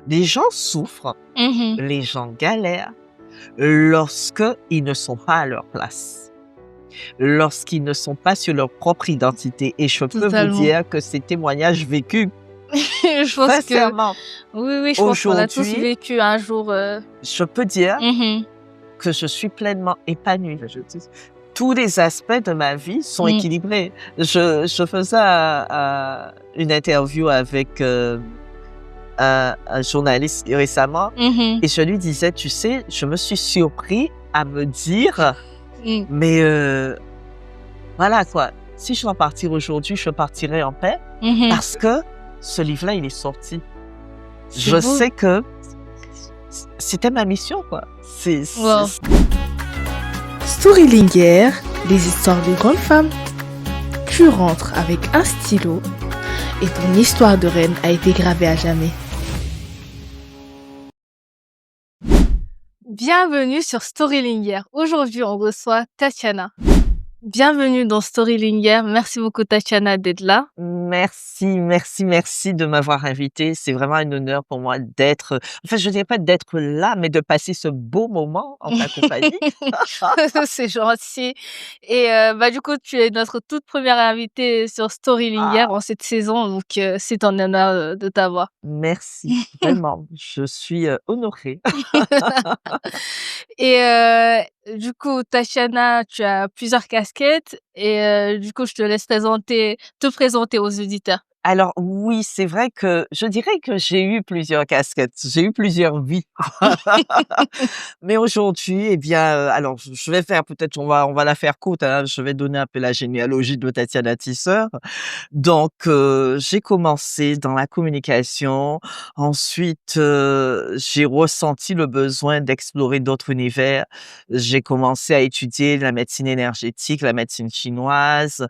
Les gens souffrent, Mmh. les gens galèrent lorsqu'ils ne sont pas à leur place, lorsqu'ils ne sont pas sur leur propre identité. Et je peux vous Totalement. dire que ces témoignages vécus, Je pense que sincèrement, oui, je pense qu'on a tous aujourd'hui, vécu un jour, je peux dire mmh que je suis pleinement épanouie. Tous les aspects de ma vie sont Mmh. équilibrés. Je faisais une interview avec un journaliste récemment Mmh. et je lui disais, tu sais, je me suis surpris à me dire, Mmh. mais voilà quoi, si je dois partir aujourd'hui, je partirai en paix Mmh. parce que ce livre-là, il est sorti. C'est Je beau. sais que c'était ma mission, quoi. Wow. Storylinger, les histoires de grandes femmes. Tu rentres avec un stylo et ton histoire de reine a été gravée à jamais. Bienvenue sur Storylinger. Aujourd'hui, on reçoit Tatiana. Bienvenue dans Storylinger. Merci beaucoup Tatiana d'être là. Merci de m'avoir invitée. C'est vraiment un honneur pour moi d'être, enfin, je dirais pas d'être là, mais de passer ce beau moment en ta compagnie. C'est gentil. Et du coup, tu es notre toute première invitée sur Storylinger Ah, en cette saison, donc c'est un honneur de t'avoir. merci, vraiment, je suis honorée. Et du coup, Tatiana, tu as plusieurs casquettes et du coup, je te laisse te présenter aux auditeurs. Alors oui, c'est vrai que je dirais que j'ai eu plusieurs casquettes, j'ai eu plusieurs vies. Mais aujourd'hui, eh bien, alors je vais faire peut-être on va la faire courte, hein, je vais donner un peu la généalogie de Tatiana Tisseur. Donc j'ai commencé dans la communication, ensuite, j'ai ressenti le besoin d'explorer d'autres univers. J'ai commencé à étudier la médecine énergétique, la médecine chinoise,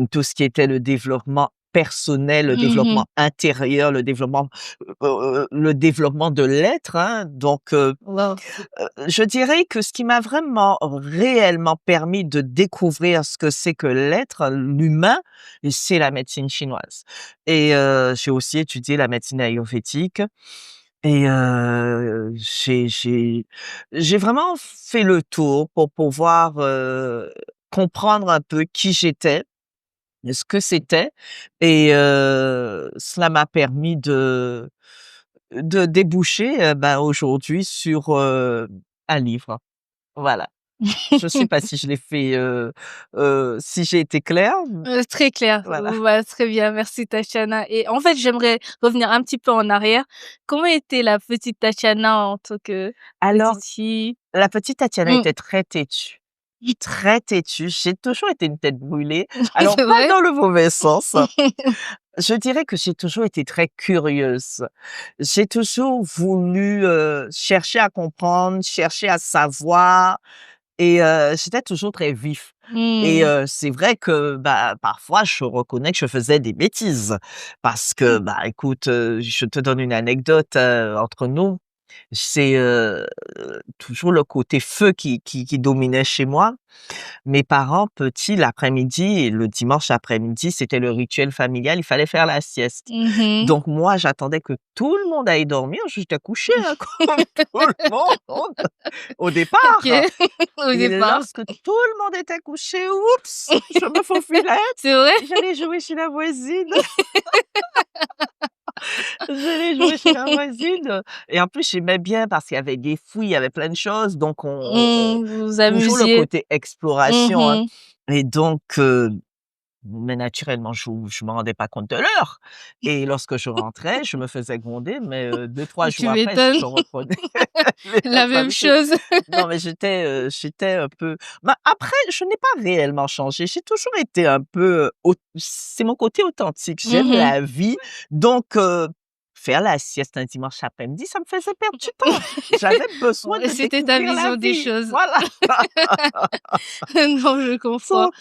tout ce qui était le développement personnel, le Mmh. développement intérieur, le développement de l'être, hein. Donc Wow. je dirais que ce qui m'a vraiment réellement permis de découvrir ce que c'est que l'être, l'humain, c'est la médecine chinoise. Et j'ai aussi étudié la médecine ayurvédique et j'ai vraiment fait le tour pour pouvoir, comprendre un peu qui j'étais, ce que c'était et cela m'a permis de déboucher, aujourd'hui sur, un livre. Voilà. Je sais pas si je l'ai fait, si j'ai été claire? Très clair. Voilà. Très bien, merci Tatiana. Et en fait, j'aimerais revenir un petit peu en arrière. Comment était la petite Tatiana en tant que Alors, petite fille? la petite Tatiana Mmh. était très têtue. Très têtue. J'ai toujours été une tête brûlée. Alors C'est pas vrai? dans le mauvais sens. Je dirais que j'ai toujours été très curieuse. J'ai toujours voulu, chercher à comprendre, chercher à savoir. Et j'étais toujours très vif et Mmh. c'est vrai que, parfois je reconnais que je faisais des bêtises parce que, écoute, je te donne une anecdote, entre nous. C'est, toujours le côté feu qui dominait chez moi. Mes parents, petits, l'après-midi et le dimanche après-midi, c'était le rituel familial, il fallait faire la sieste. Mmh. Donc moi, j'attendais que tout le monde aille dormir, j'étais couchée, hein, comme tout le monde au départ. OK. Au Et départ. lorsque tout le monde était couché, oups, je me faufilais, C'est vrai? j'allais jouer chez la voisine, j'allais jouer chez la voisine et en plus, j'aimais bien parce qu'il y avait des fouilles, il y avait plein de choses donc Vous vous toujours le amusiez. côté exploration, hein Mmh. et donc mais naturellement, je me rendais pas compte de l'heure et lorsque je rentrais, je me faisais gronder mais 2-3 Tu jours après, m'étonnes. je reprenais les La mêmes même habitudes. chose. Non, mais j'étais un peu après, je n'ai pas réellement changé. J'ai toujours été un peu, c'est mon côté authentique. J'aime Mmh. la vie, donc faire la sieste un dimanche après-midi, ça me faisait perdre du temps. J'avais besoin Ouais, de c'était ta découvrir la vision des vie, choses. voilà. Non, je comprends. Donc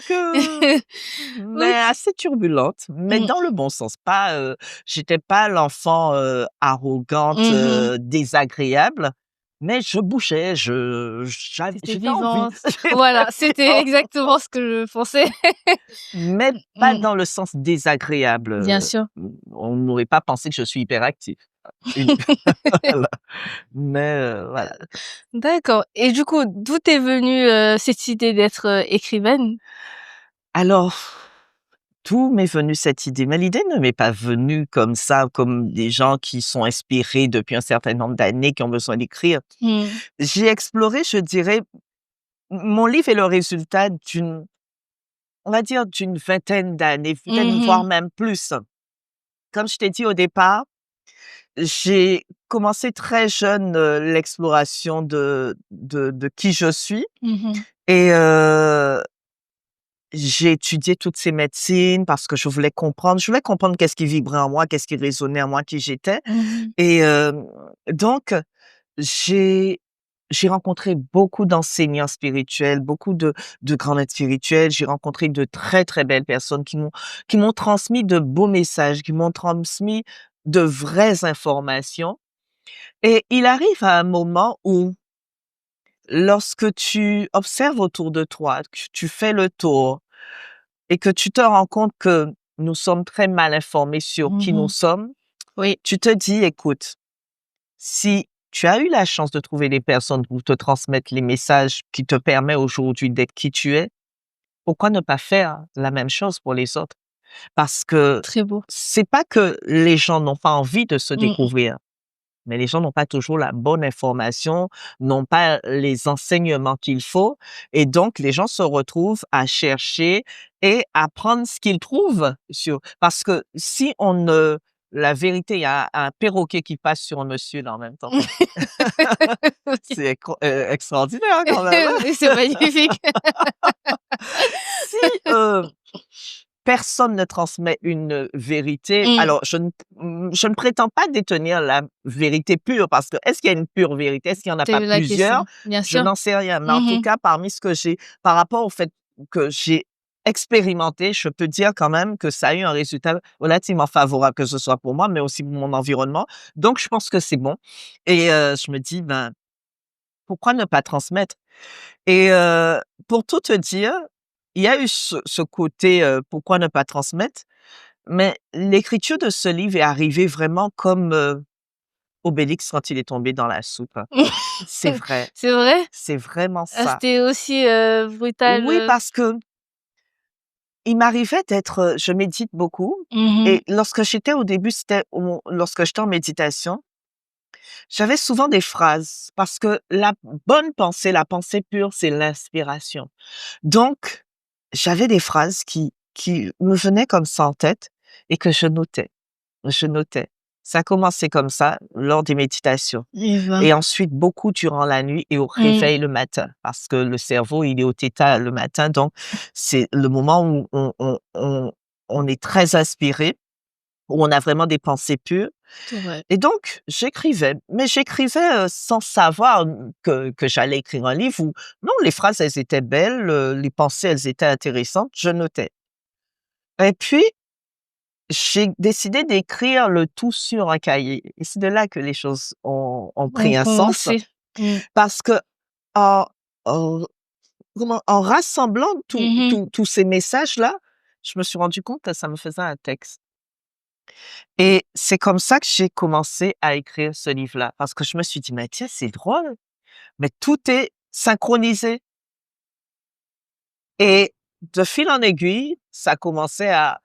mais OK. assez turbulente, mais Mmh. dans le bon sens. Pas, j'étais pas l'enfant, arrogante, Mmh. désagréable, mais je bougeais, Tu j'avais envie. vivante. Voilà, c'était exactement ce que je pensais. Mais pas Mmh. dans le sens désagréable, Bien sûr. on n'aurait pas pensé que je suis hyperactive. une voilà. Mais voilà. D'accord. Et du coup, d'où t'es venue, cette idée d'être, écrivaine? Alors, d'où m'est venue cette idée? Mais l'idée ne m'est pas venue comme ça, comme des gens qui sont inspirés depuis un certain nombre d'années, qui ont besoin d'écrire. Mmh. J'ai exploré, je dirais, mon livre est le résultat on va dire d'une vingtaine d'années, peut-être voire Mmh. même plus. Comme je t'ai dit au départ, j'ai commencé très jeune, l'exploration de qui je suis Mmh. et j'ai étudié toutes ces médecines parce que je voulais comprendre qu'est-ce qui vibrait en moi, qu'est-ce qui résonnait en moi, qui j'étais Mmh. et donc j'ai j'ai rencontré beaucoup d'enseignants spirituels, beaucoup de grands maîtres spirituels. J'ai rencontré de très, très belles personnes qui m'ont transmis de beaux messages, qui m'ont transmis de vraies informations et il arrive à un moment où lorsque tu observes autour de toi, que tu fais le tour et que tu te rends compte que nous sommes très mal informés sur qui nous Mmh. sommes, Oui, tu te dis: «Écoute, si tu as eu la chance de trouver des personnes pour te transmettre les messages qui te permettent aujourd'hui d'être qui tu es, pourquoi ne pas faire la même chose pour les autres?» Parce que très beau. c'est pas que les gens n'ont pas envie de se Mmh. découvrir, mais les gens n'ont pas toujours la bonne information, n'ont pas les enseignements qu'il faut et donc les gens se retrouvent à chercher et à prendre ce qu'ils trouvent parce que si on ne la vérité, il y a un perroquet qui passe sur un monsieur là en même temps. OK. C'est extraordinaire quand même, hein. Oui, c'est magnifique. Si, personne ne transmet une vérité, Mmh. alors je ne prétends pas détenir la vérité pure parce que est-ce qu'il y a une pure vérité? Est-ce qu'il y en a C'est pas la plusieurs? question. Bien Je sûr. n'en sais rien, mais en tout Mmh. cas parmi ce que j'ai par rapport au fait que j'ai expérimenté, je peux dire quand même que ça a eu un résultat relativement favorable, que ce soit pour moi, mais aussi pour mon environnement. Donc je pense que c'est bon et je me dis: «Ben, pourquoi ne pas transmettre?» Et pour tout te dire, il y a eu ce côté, pourquoi ne pas transmettre? Mais l'écriture de ce livre est arrivée vraiment comme, Obélix quand il est tombé dans la soupe. C'est vrai, C'est vrai? c'est vraiment Ah, ça. c'était aussi, brutal, Oui, parce que il m'arrivait je médite beaucoup Mmh. et lorsque j'étais au début, lorsque j'étais en méditation, j'avais souvent des phrases parce que la bonne pensée, la pensée pure, c'est l'inspiration. Donc, j'avais des phrases qui me venaient comme ça en tête et que je notais, je notais. Ça a commencé comme ça lors des méditations Et ben. et ensuite beaucoup durant la nuit et au Mmh. réveil le matin parce que le cerveau, il est au thêta le matin, donc c'est le moment où on est très inspiré, où on a vraiment des pensées pures C'est vrai. et donc j'écrivais, mais j'écrivais, sans savoir, que j'allais écrire un livre ou non, les phrases, elles étaient belles, les pensées, elles étaient intéressantes, je notais et puis j'ai décidé d'écrire le tout sur un cahier et c'est de là que les choses ont On pris un sens commençait. Mmh. parce que en en en rassemblant Mmh. tous ces messages-là, je me suis rendu compte que ça me faisait un texte et c'est comme ça que j'ai commencé à écrire ce livre-là parce que je me suis dit: «Mais tiens, c'est drôle, mais tout est synchronisé» et de fil en aiguille, ça commençait à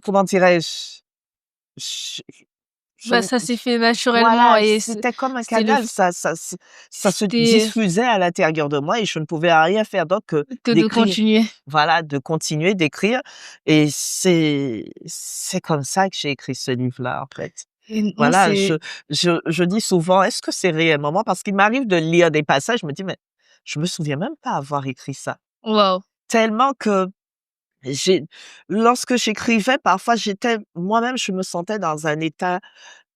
comment dirais-je? Je je Bah, n ça s'est fait naturellement voilà, et c'était comme un c'était le canal, f ça se c'était diffusait à l'intérieur de moi et je ne pouvais rien faire d'autre que que de d'écrire. continuer. Voilà, de continuer d'écrire et c'est comme ça que j'ai écrit ce livre-là, en fait. Et non, Voilà, c'est je dis souvent: «Est-ce que c'est réellement moi?» parce qu'il m'arrive de lire des passages, je me dis: «Mais je me souviens même pas avoir écrit ça». waouh! Tellement que j'ai lorsque j'écrivais, parfois moi-même, je me sentais dans un état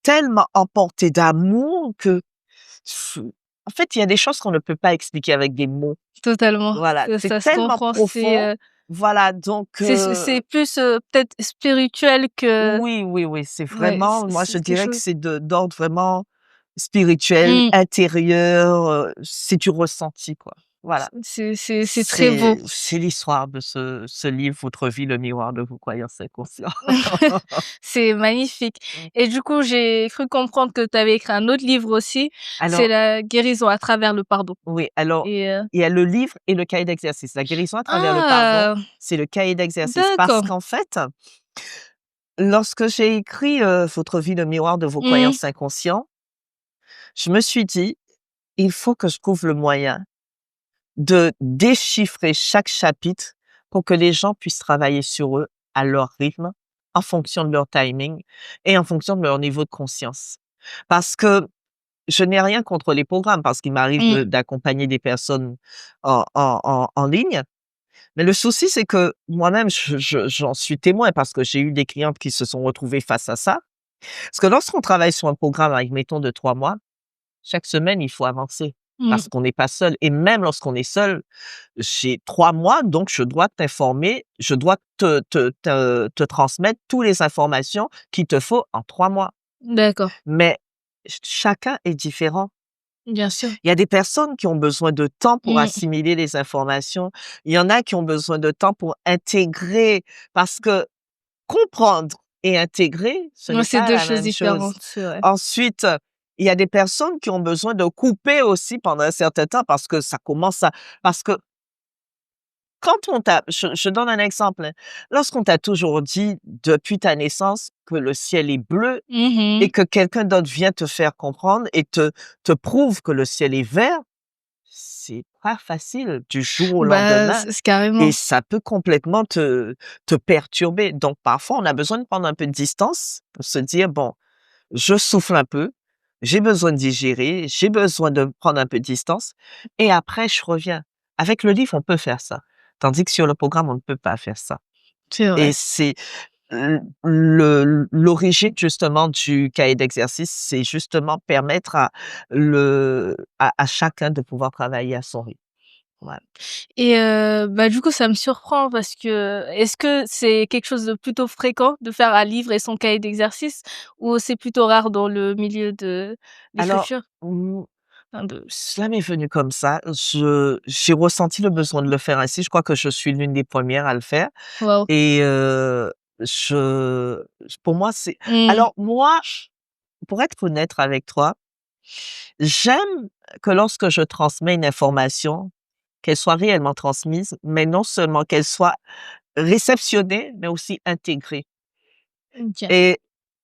tellement emporté d'amour que f en fait, il y a des choses qu'on ne peut pas expliquer avec des mots. Totalement. Voilà, Ça c'est se tellement comprend, profond. Voilà, donc c'est plus, peut-être spirituel que oui, oui, oui, c'est ouais, vraiment moi, je c'est quelque dirais que chose. c'est d'ordre vraiment spirituel, Mmh. intérieur, c'est du ressenti, quoi. Voilà. C'est très beau. C'est l'histoire de ce livre, Votre vie, le miroir de vos croyances inconscientes. C'est magnifique Mmh. et du coup, j'ai cru comprendre que tu avais écrit un autre livre aussi, c'est Alors La guérison à travers le pardon oui, alors, et il y a le livre et le cahier d'exercice. La guérison à travers le pardon, ah! c'est le cahier d'exercice parce D'accord. qu'en fait, lorsque j'ai écrit, Votre vie, le miroir de vos Mmh. croyances inconscientes, je me suis dit: «Il faut que je trouve le moyen de déchiffrer chaque chapitre pour que les gens puissent travailler sur eux à leur rythme, en fonction de leur timing et en fonction de leur niveau de conscience». Parce que je n'ai rien contre les programmes, parce qu'il m'arrive Mmh. d'accompagner des personnes en ligne. Mais le souci, c'est que moi-même, j'en suis témoin parce que j'ai eu des clientes qui se sont retrouvées face à ça. Parce que lorsqu'on travaille sur un programme avec, mettons, de 3 mois, chaque semaine, il faut avancer Mmh. parce qu'on n'est pas seul et même lorsqu'on est seul, j'ai 3 mois, donc je dois t'informer, je dois te transmettre toutes les informations qu'il te faut en 3 mois. D'accord, Mais chacun est différent. bien sûr. Il y a des personnes qui ont besoin de temps pour Mmh. assimiler les informations. Il y en a qui ont besoin de temps pour intégrer, parce que comprendre et intégrer, ce Ouais, n'est c'est pas 2 la choses même chose. différentes, c'est vrai. Ensuite, il y a des personnes qui ont besoin de couper aussi pendant un certain temps parce que ça commence à parce que quand on t'a je donne un exemple, hein. Lorsqu'on t'a toujours dit depuis ta naissance que le ciel est bleu Mmh et mh. que quelqu'un d'autre vient te faire comprendre et te prouve que le ciel est vert, c'est pas facile du jour au Bah, lendemain c'est et carrément. ça peut complètement te perturber. Donc parfois, on a besoin de prendre un peu de distance pour se dire: «Bon, je souffle un peu, j'ai besoin de digérer, j'ai besoin de prendre un peu de distance et après je reviens». Avec le livre, on peut faire ça. Tandis que sur le programme, on ne peut pas faire ça C'est et vrai. c'est l'origine justement du cahier d'exercice, c'est justement permettre à chacun de pouvoir travailler à son rythme. Voilà. Et bah, du coup, ça me surprend parce que est-ce que c'est quelque chose de plutôt fréquent de faire un livre et son cahier d'exercices ou c'est plutôt rare dans le milieu de Alors, l'écriture? mmh, Enfin de ça m'est venu comme ça. J'ai ressenti le besoin de le faire ainsi. Je crois que je suis l'une des premières à le faire waouh. et je pour moi, c'est Mmh. alors moi, pour être honnête avec toi, j'aime que lorsque je transmets une information, qu'elle soit réellement transmise, mais non seulement qu'elle soit réceptionnée, mais aussi intégrée OK. et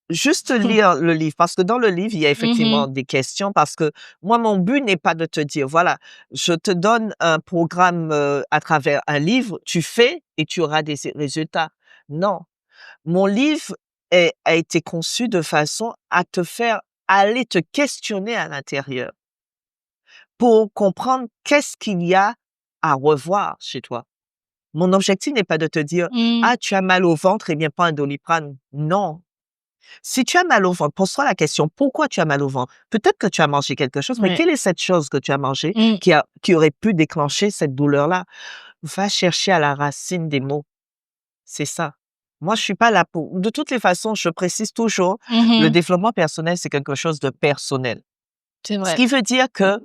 juste lire le livre, parce que dans le livre, il y a Mmh effectivement mh. des questions, parce que moi, mon but n'est pas de te dire: «Voilà, je te donne un programme, à travers un livre, tu fais et tu auras des résultats». Non, mon livre a été conçu de façon à te faire aller te questionner à l'intérieur pour comprendre qu'est-ce qu'il y a à revoir chez toi. Mon objectif n'est pas de te dire: Mmh. «Ah, tu as mal au ventre, eh bien, prends un Doliprane». Non. Si tu as mal au ventre, pose-toi la question: «Pourquoi tu as mal au ventre?» Peut-être que tu as mangé quelque chose, mais Ouais. quelle est cette chose que tu as mangée Mmh. qui aurait pu déclencher cette douleur-là? Va chercher à la racine des maux, c'est ça. Moi, je suis pas là pour de toutes les façons, je précise toujours, Mmh le mh. développement personnel, c'est quelque chose de personnel. C'est Ce vrai. qui veut dire que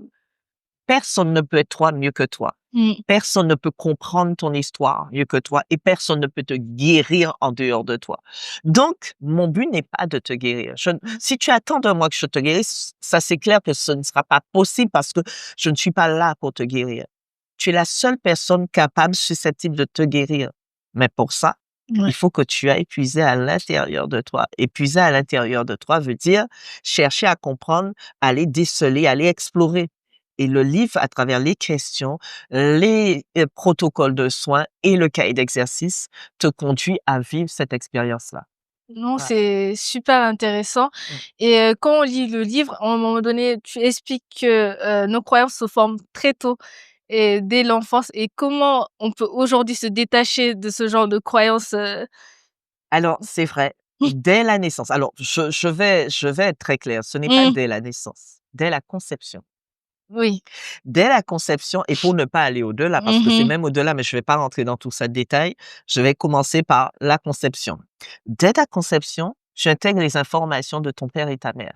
personne ne peut être toi mieux que toi. Mmh. Personne ne peut comprendre ton histoire mieux que toi et personne ne peut te guérir en dehors de toi. Donc, mon but n'est pas de te guérir. Si tu attends de moi que je te guérisse, ça c'est clair que ce ne sera pas possible parce que je ne suis pas là pour te guérir. Tu es la seule personne capable, susceptible de te guérir. Mais pour ça, il Ouais. faut que tu ailles puiser à l'intérieur de toi. Et puiser à l'intérieur de toi veut dire chercher à comprendre, aller déceler, aller explorer. Et le livre, à travers les questions, les protocoles de soins et le cahier d'exercice, te conduit à vivre cette expérience-là. Non, Voilà. c'est super intéressant Mmh. et quand on lit le livre, à un moment donné, tu expliques que, nos croyances se forment très tôt et dès l'enfance et comment on peut aujourd'hui se détacher de ce genre de croyances, Alors, c'est vrai, dès la naissance. Alors, je vais être très claire, ce n'est pas Mmh, dès la naissance, dès la conception. oui. Dès la conception et pour ne pas aller au-delà, parce que c'est Mmh. même au-delà, mais je ne vais pas rentrer dans tout ça de détail, je vais commencer par la conception. Dès ta conception, tu intègres les informations de ton père et ta mère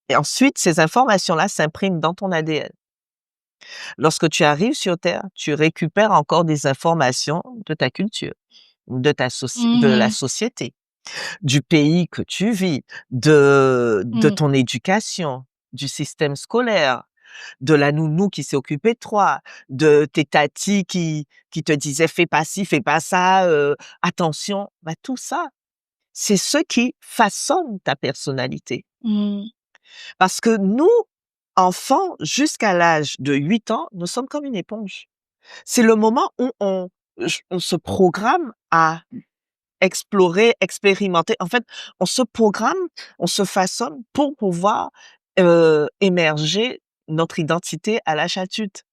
et ensuite ces informations-là s'impriment dans ton ADN Lorsque tu arrives sur Terre, tu récupères encore des informations de ta culture, de la Mhm. société, du pays que tu vis, de Mhm. ton éducation, du système scolaire, de la nounou qui s'est occupée de toi, de tes tatis qui te disaient fais pas ci, fais pas ça, attention. Bah, tout ça, c'est ce qui façonne ta personnalité. Mhm. Parce que nous, enfants, jusqu'à l'âge de 8 ans, nous sommes comme une éponge. C'est le moment où on se programme à explorer, expérimenter. En fait, on se programme, on se façonne pour pouvoir émerger notre identité à l'âge adulte.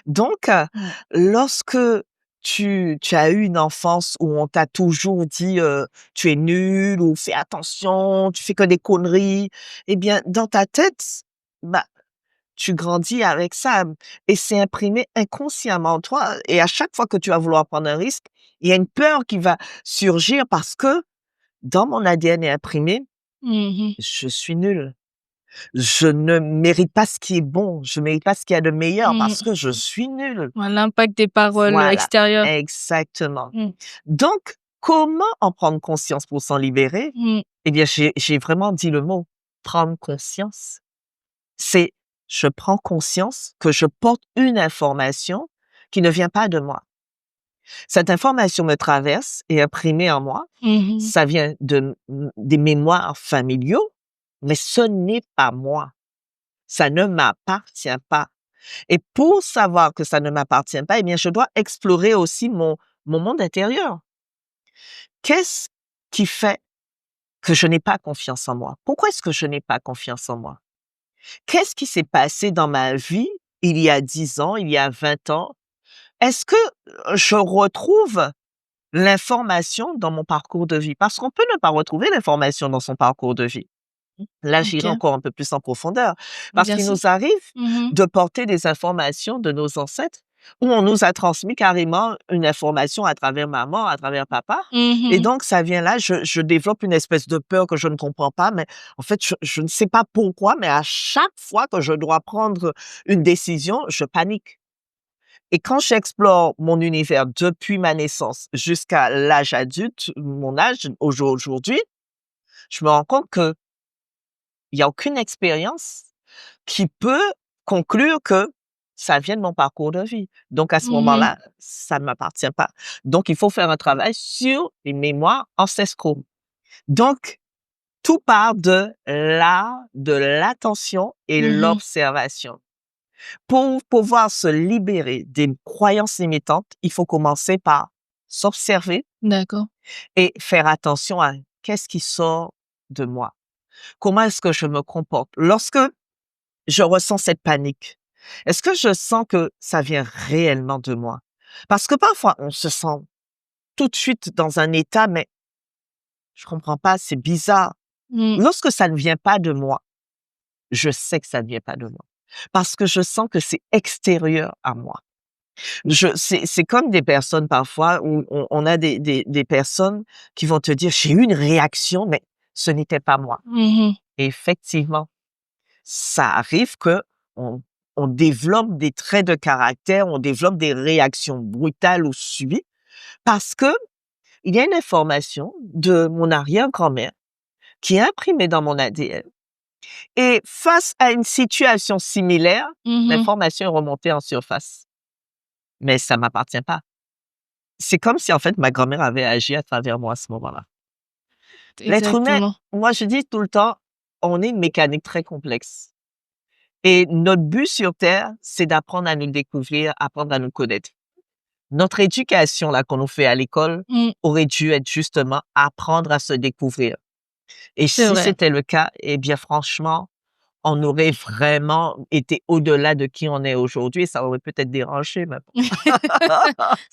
Donc, Ouais. lorsque tu as eu une enfance où on t'a toujours dit tu es nul ou fais attention, tu fais que des conneries, eh bien, dans ta tête, bah, tu grandis avec ça et c'est imprimé inconsciemment en toi. Et à chaque fois que tu vas vouloir prendre un risque, il y a une peur qui va surgir parce que dans mon ADN est imprimé, Mhm. je suis nul. Je ne mérite pas ce qui est bon. Je ne mérite pas ce qu'il y a de meilleur parce Mhm. que je suis nul. Ouais, l'impact des paroles Voilà, extérieures. exactement. Mhm. Donc, comment en prendre conscience pour s'en libérer? Mhm. Eh bien, j'ai vraiment dit le mot, prendre conscience. C'est je prends conscience que je porte une information qui ne vient pas de moi. Cette information me traverse et est imprimée en moi. Mhm. Ça vient des mémoires familiaux, mais ce n'est pas moi. Ça ne m'appartient pas. Et pour savoir que ça ne m'appartient pas, eh bien, je dois explorer aussi mon monde intérieur. Qu'est-ce qui fait que je n'ai pas confiance en moi? Pourquoi est-ce que je n'ai pas confiance en moi? Qu'est-ce qui s'est passé dans ma vie il y a 10 ans, il y a 20 ans? Est-ce que je retrouve l'information dans mon parcours de vie? Parce qu'on peut ne pas retrouver l'information dans son parcours de vie. Là, j'irai OK. encore un peu plus en profondeur, parce Bien qu'il sûr. nous arrive Mhm. de porter des informations de nos ancêtres où on nous a transmis carrément une information à travers maman, à travers papa. Et Mhm. donc, ça vient là, je développe une espèce de peur que je ne comprends pas, mais en fait, je ne sais pas pourquoi, mais à chaque fois que je dois prendre une décision, je panique. Et quand j'explore mon univers depuis ma naissance jusqu'à l'âge adulte, mon âge aujourd'hui, je me rends compte que il y a aucune expérience qui peut conclure que ça vient de mon parcours de vie. Donc, à ce Mhm. moment-là, ça ne m'appartient pas. Donc, il faut faire un travail sur les mémoires ancestraux. Donc, tout part de de l'attention et Mhm. l'observation. Pour pouvoir se libérer des croyances limitantes, il faut commencer par s'observer D'accord. et faire attention à qu'est-ce qui sort de moi. Comment est-ce que je me comporte? Lorsque je ressens cette panique, est-ce que je sens que ça vient réellement de moi? Parce que parfois, on se sent tout de suite dans un état, mais je comprends pas, c'est bizarre. Mhm. Lorsque ça ne vient pas de moi, je sais que ça ne vient pas de moi. Parce que je sens que c'est extérieur à moi. C'est comme des personnes parfois où on a des personnes qui vont te dire, j'ai eu une réaction, mais ce n'était pas moi. Mhm. Et effectivement, ça arrive que on développe des traits de caractère, on développe des réactions brutales ou subies parce que il y a une information de mon arrière-grand-mère qui est imprimée dans mon ADN. Et face à une situation similaire, Mhm. l'information est remontée en surface. Mais ça m'appartient pas. C'est comme si, en fait, ma grand-mère avait agi à travers moi à ce moment-là. L'être humain, Exactement. moi, je dis tout le temps, on est une mécanique très complexe. Et notre but sur Terre, c'est d'apprendre à nous découvrir, apprendre à nous connaître. Notre éducation, là, qu'on nous fait à l'école, Mhm. aurait dû être justement apprendre à se découvrir. Et C'est si vrai. c'était le cas, eh bien, franchement, on aurait vraiment été au-delà de qui on est aujourd'hui et ça aurait peut-être dérangé même.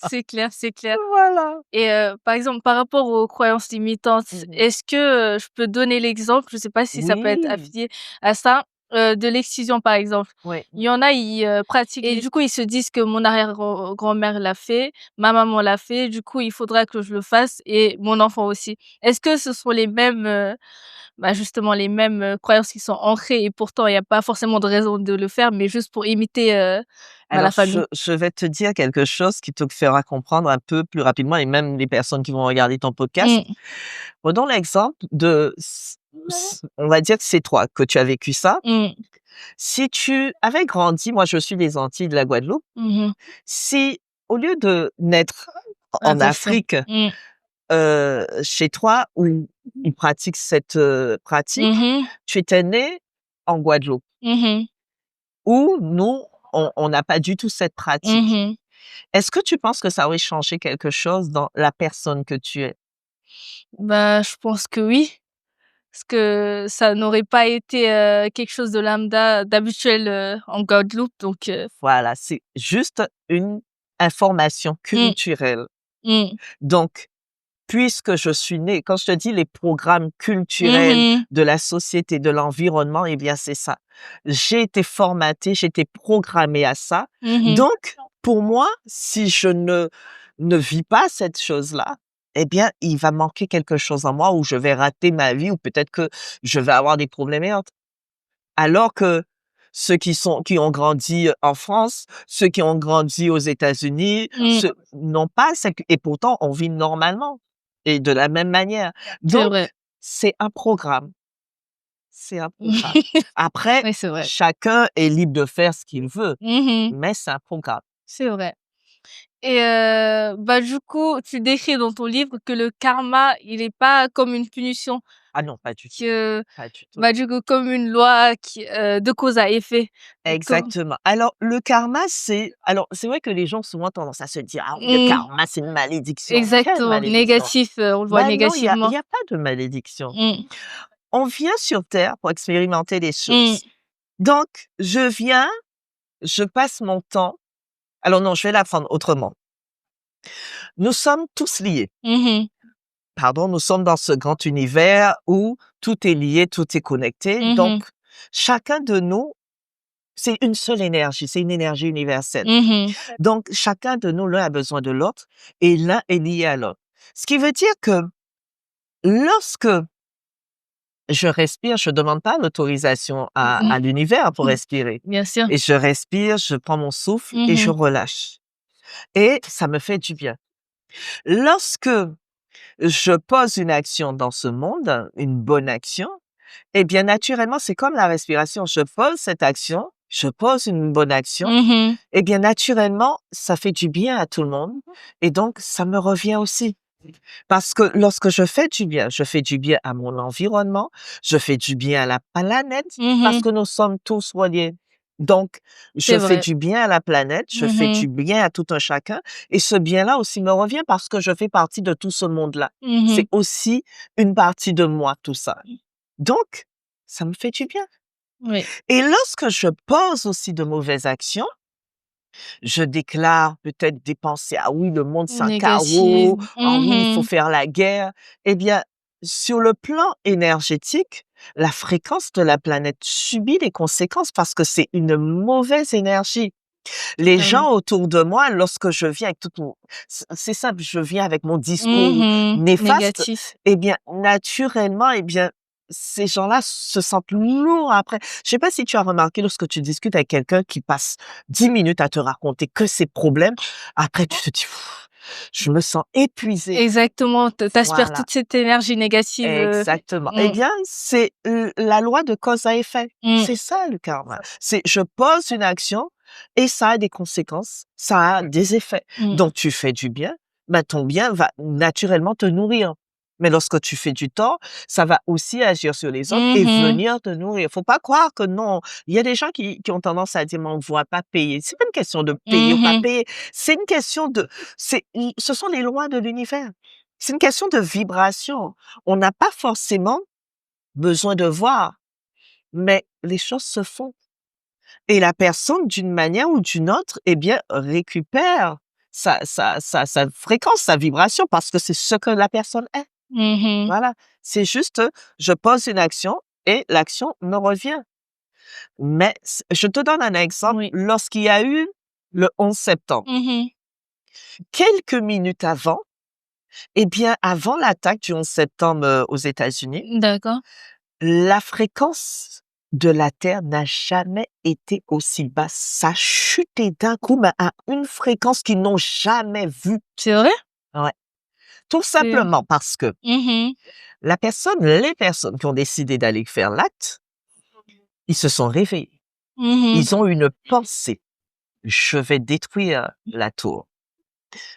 C'est clair, c'est clair. Voilà. Et par exemple, par rapport aux croyances limitantes, Mmh. est-ce que, je peux donner l'exemple, je sais pas si ça peut être Oui. affilié à ça, de l'excision, par exemple. Oui. Il y en a, ils pratiquent et du coup, ils se disent que mon arrière-grand-mère l'a fait, ma maman l'a fait, du coup, il faudra que je le fasse et mon enfant aussi. Est-ce que ce sont les mêmes, justement les mêmes, croyances qui sont ancrées et pourtant il y a pas forcément de raison de le faire, mais juste pour imiter, la Alors, famille? je vais te dire quelque chose qui te fera comprendre un peu plus rapidement et même les personnes qui vont regarder ton podcast. Mmh. Prenons l'exemple de on va dire que c'est toi que tu as vécu ça. Mmh. Si tu avais grandi, moi je suis des Antilles de la Guadeloupe, Mmh. si au lieu de naître en Attention. Afrique, Mmh. chez toi où ils pratiquent cette, pratique, Mmh. tu étais né en Guadeloupe, Mmh. où nous, on n'a pas du tout cette pratique. Mmh. Est-ce que tu penses que ça aurait changé quelque chose dans la personne que tu es? Je pense que oui, parce que ça n'aurait pas été, quelque chose de lambda, d'habituel, en Guadeloupe donc Voilà, c'est juste une information mmh, culturelle. mmh. Donc, puisque je suis née, quand je te dis les programmes culturels Mmh mh. de la société, de l'environnement, eh bien, c'est ça. J'ai été formatée, j'ai été programmée à ça. Mmh. Donc, pour moi, si je ne vis pas cette chose-là, eh bien, il va manquer quelque chose en moi ou je vais rater ma vie ou peut-être que je vais avoir des problèmes et autres. Alors que ceux qui ont grandi en France, ceux qui ont grandi aux États-Unis, Mmh. ceux n'ont pas cette et pourtant on vit normalement et de la même manière. C'est Donc vrai. c'est un programme, c'est un programme. Après, Oui, c'est vrai. chacun est libre de faire ce qu'il veut, Mmh. mais c'est un programme. C'est vrai et du coup, tu décris dans ton livre que le karma, il est pas comme une punition, Ah non, pas du tout, que pas du tout. du coup, comme une loi qui, de cause à effet. Com Exactement. Alors le karma, c'est vrai que les gens ont souvent tendance à se dire: «Ah oui, le mmh, karma, c'est une malédiction». Quelle exactement, malédiction? négatif, on le voit Ben non, il négativement. y a pas de malédiction. Mmh, On vient sur terre pour expérimenter des mmh, choses. Donc, je viens, je passe mon temps alors non, je vais la prendre autrement. Nous sommes tous liés. mmh Pardon, nous sommes dans ce grand univers où tout est lié, tout est connecté. Donc, mh, chacun de nous, c'est une seule énergie, c'est une énergie universelle. mmh Donc, chacun de nous, l'un a besoin de l'autre et l'un est lié à l'autre. Ce qui veut dire que lorsque je respire, je demande pas l'autorisation à l'univers pour respirer. Bien sûr. Et je respire, je prends mon souffle et je Mmh relâche. Et ça me fait du bien. Lorsque je pose une action dans ce monde, une bonne action, eh bien, naturellement, c'est comme la respiration. Je pose cette action, je pose une bonne action, mh. eh bien, naturellement, ça fait du bien à tout le monde. Et donc, ça me revient aussi. Parce que lorsque je fais du bien à mon environnement, je fais du bien à la planète, parce Mmh. que nous sommes tous reliés. Donc, C'est je fais vrai. du bien à la planète, je fais Mmh du bien à tout un chacun, et ce bien-là aussi me revient parce que je fais partie de tout ce monde-là. mh. C'est aussi une partie de moi, tout ça. Donc, ça me fait du bien. Oui. Et lorsque je pose aussi de mauvaises actions, je déclare peut-être des pensées: «Ah oui, le monde c'est un Négative. chaos. Ah oui, il faut Mmh faire la guerre». Eh bien, sur le plan énergétique, la fréquence de la planète subit les conséquences parce que c'est une mauvaise énergie. Les Totalement. gens autour de moi, lorsque je viens avec tout mon c'est simple, je viens avec mon discours néfaste, Négatif. eh bien, naturellement, eh bien, ces gens-là se sentent lourds après. Je sais pas si tu as remarqué lorsque tu discutes avec quelqu'un qui passe 10 minutes à te raconter que ses problèmes, après tu te dis: «Pff, je me sens épuisé». Exactement, tu aspires Voilà, toute cette énergie négative, exactement. Eh mmh, bien, c'est la loi de cause à effet. mmh, C'est ça le karma. C'est je pose une action et ça a des conséquences, ça a des effets. mmh. Donc tu fais du bien, ben ton bien va naturellement te nourrir. Mais lorsque tu fais du tort, ça va aussi agir sur les autres et Mmh. venir te nourrir. Faut pas croire que non. Il y a des gens qui ont tendance à dire: «Mais on ne voit pas payer». C'est pas une question de payer ou pas Mmh. payer. C'est une question de ce sont les lois de l'univers. C'est une question de vibration. On n'a pas forcément besoin de voir, mais les choses se font. Et la personne, d'une manière ou d'une autre, eh bien, récupère sa fréquence, sa vibration, parce que c'est ce que la personne est. Mmh. Voilà. C'est juste, je pose une action et l'action me revient. Mais je te donne un exemple. Oui. Lorsqu'il y a eu le 11 septembre, quelques minutes avant, eh bien, avant l'attaque du 11 septembre aux États-Unis, D'accord. la fréquence de la Terre n'a jamais été aussi basse. Ça a chuté d'un coup, mais à une fréquence qu'ils n'ont jamais vue. C'est vrai? Ouais. Tout C'est simplement parce que Mmh les personnes qui ont décidé d'aller faire l'acte, ils se sont réveillés. Ils ont une pensée. Je vais détruire la tour.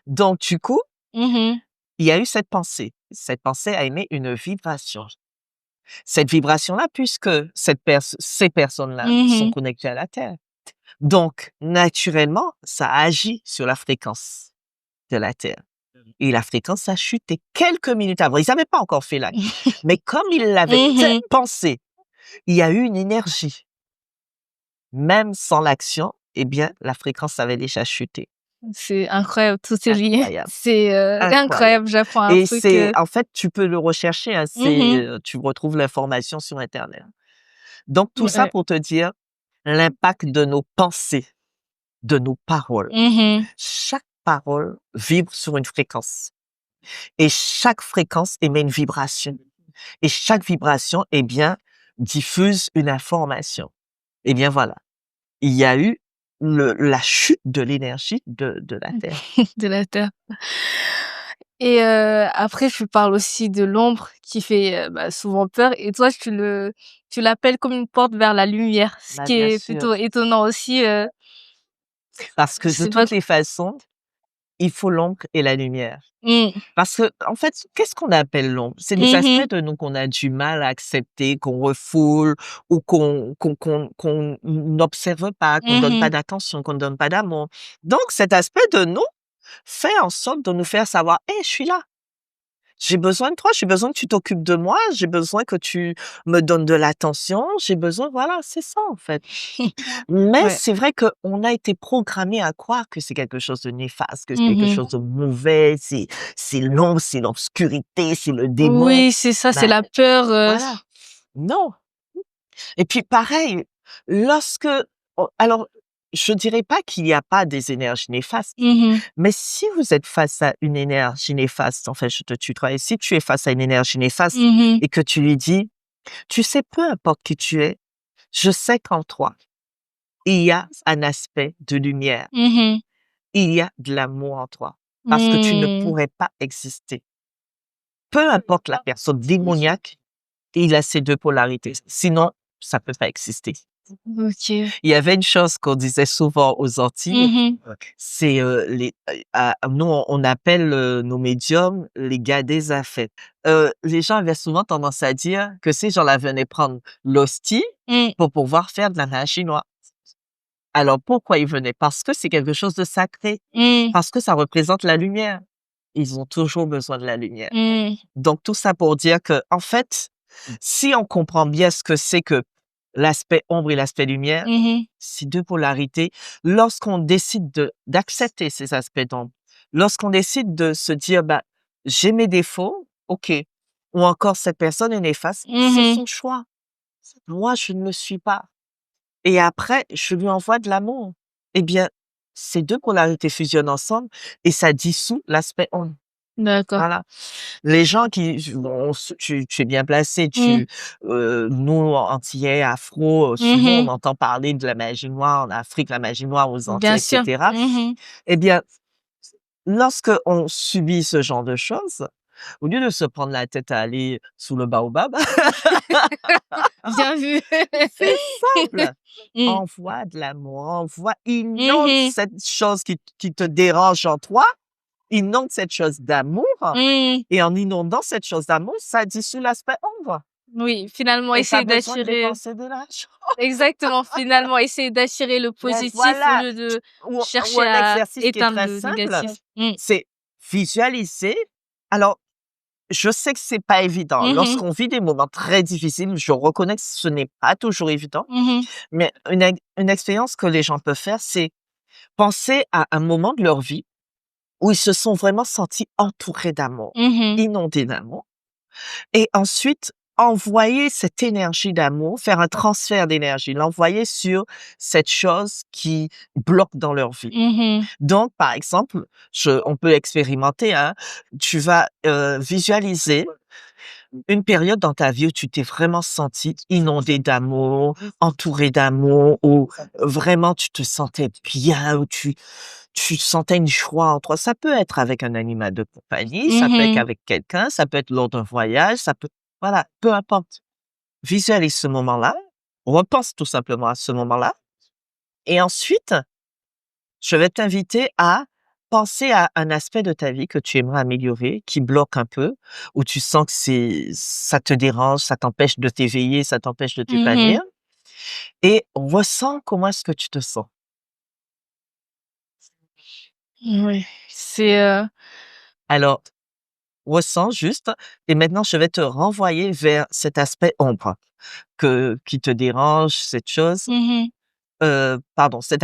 Donc, du coup, il y a eu cette pensée. Cette pensée a émis une vibration. Cette vibration-là, puisque ces personnes-là sont connectées à la Terre. Donc, naturellement, ça agit sur la fréquence de la Terre. Et la fréquence a chuté quelques minutes avant. Ils n'avaient pas encore fait l'acte. Mais comme ils l'avaient pensé, il y a eu une énergie. Même sans l'action, eh bien, la fréquence avait déjà chuté. C'est incroyable, tout est lié. Incroyable. C'est, incroyable, j'apprends un Et truc, en fait, tu peux le rechercher, hein, tu retrouves l'information sur Internet. Donc, tout ça ouais. pour te dire l'impact de nos pensées, de nos paroles. Chaque parole vibre sur une fréquence. Et chaque fréquence émet une vibration. Et chaque vibration, eh bien, diffuse une information. Eh bien, voilà. Il y a eu la chute de l'énergie de la Terre. De la Terre. Et après tu parles aussi de l'ombre qui fait, souvent peur et toi tu l'appelles comme une porte vers la lumière, ce Bah, qui bien est sûr. plutôt étonnant aussi, Parce que je de sais pas toutes les façons, il faut l'ombre et la lumière. mmh. Parce que, en fait, qu'est-ce qu'on appelle l'ombre? C'est des aspects de nous qu'on a du mal à accepter, qu'on refoule ou qu'on n'observe pas, qu'on donne pas d'attention, qu'on ne donne pas d'amour. Donc, cet aspect de nous fait en sorte de nous faire savoir: «Hey, je suis là. J'ai besoin de toi, j'ai besoin que tu t'occupes de moi, j'ai besoin que tu me donnes de l'attention, j'ai besoin», voilà, c'est ça, en fait. Mais Ouais. c'est vrai qu'on a été programmé à croire que c'est quelque chose de néfaste, que c'est quelque chose de mauvais, c'est l'ombre, c'est l'obscurité, c'est le démon. Oui, c'est ça, c'est Ben, la peur, voilà. Non. Et puis pareil, lorsque alors, je dirais pas qu'il n'y a pas des énergies néfastes, mais si vous êtes face à une énergie néfaste, en fait, je te tutoie, et si tu es face à une énergie néfaste et que tu lui dis: «Tu sais, peu importe qui tu es, je sais qu'en toi, il y a un aspect de lumière. Il y a de l'amour en toi, parce que tu ne pourrais pas exister. Peu importe la personne démoniaque, il a ces 2 polarités. Sinon, ça peut pas exister». OK. Il y avait une chose qu'on disait souvent aux Antilles, c'est, nous on appelle, nos médiums les gars des affaires. Les gens avaient souvent tendance à dire que ces gens-là venaient prendre l'hostie pour pouvoir faire de la magie noire. Alors pourquoi ils venaient? Parce que c'est quelque chose de sacré, parce que ça représente la lumière. Ils ont toujours besoin de la lumière. Donc tout ça pour dire que, en fait, si on comprend bien ce que c'est que l'aspect ombre et l'aspect lumière, ces 2 polarités, lorsqu'on décide d'accepter ces aspects d'ombre, lorsqu'on décide de se dire: «Bah, j'ai mes défauts, OK», ou encore «Cette personne est néfaste», c'est son choix. Moi, je ne le suis pas. Et après, je lui envoie de l'amour. Eh bien, ces 2 polarités fusionnent ensemble et ça dissout l'aspect ombre. D'accord. Voilà. Les gens tu es bien placé, nous, Antillais, Afro, souvent on entend parler de la magie noire en Afrique, la magie noire aux Antilles, Bien et sûr. cetera. Eh bien, lorsque on subit ce genre de choses, au lieu de se prendre la tête à aller sous le baobab, Bien vu. c'est simple. Envoie de l'amour, inonde cette chose qui te dérange en toi, inonde cette chose d'amour, et en inondant cette chose d'amour, ça dissout l'aspect ombre. Oui, finalement, Et pas essayer besoin de d'attirer dépenser de l'argent. exactement, finalement, essayer d'attirer le Mais positif au voilà, lieu de ou chercher un à exercice qui est éteindre très le simple, négatif. c'est visualiser. Alors, je sais que c'est pas évident. Lorsqu'on vit des moments très difficiles, je reconnais que ce n'est pas toujours évident, mais une expérience que les gens peuvent faire, c'est penser à un moment de leur vie où ils se sont vraiment sentis entourés d'amour, inondés d'amour, et ensuite envoyer cette énergie d'amour, faire un transfert d'énergie, l'envoyer sur cette chose qui bloque dans leur vie. Mmh. Donc, par exemple, on peut expérimenter, hein, tu vas visualiser une période dans ta vie où tu t'es vraiment senti inondé d'amour, entouré d'amour, où vraiment tu te sentais bien, où tu sentais une joie en toi. Ça peut être avec un animal de compagnie, ça peut être Mmh. avec quelqu'un, ça peut être lors d'un voyage, ça peut, voilà, peu importe. Visualise ce moment-là, repense tout simplement à ce moment-là, et ensuite, je vais t'inviter à penser à un aspect de ta vie que tu aimerais améliorer, qui bloque un peu, où tu sens que ça te dérange, ça t'empêche de t'éveiller, ça t'empêche de Mmh. t'épanouir, et ressens comment est-ce que tu te sens. Ouais. C'est, Alors, ressens juste, et maintenant je vais te renvoyer vers cet aspect ombre qui te dérange, cette chose, mmh mh. cet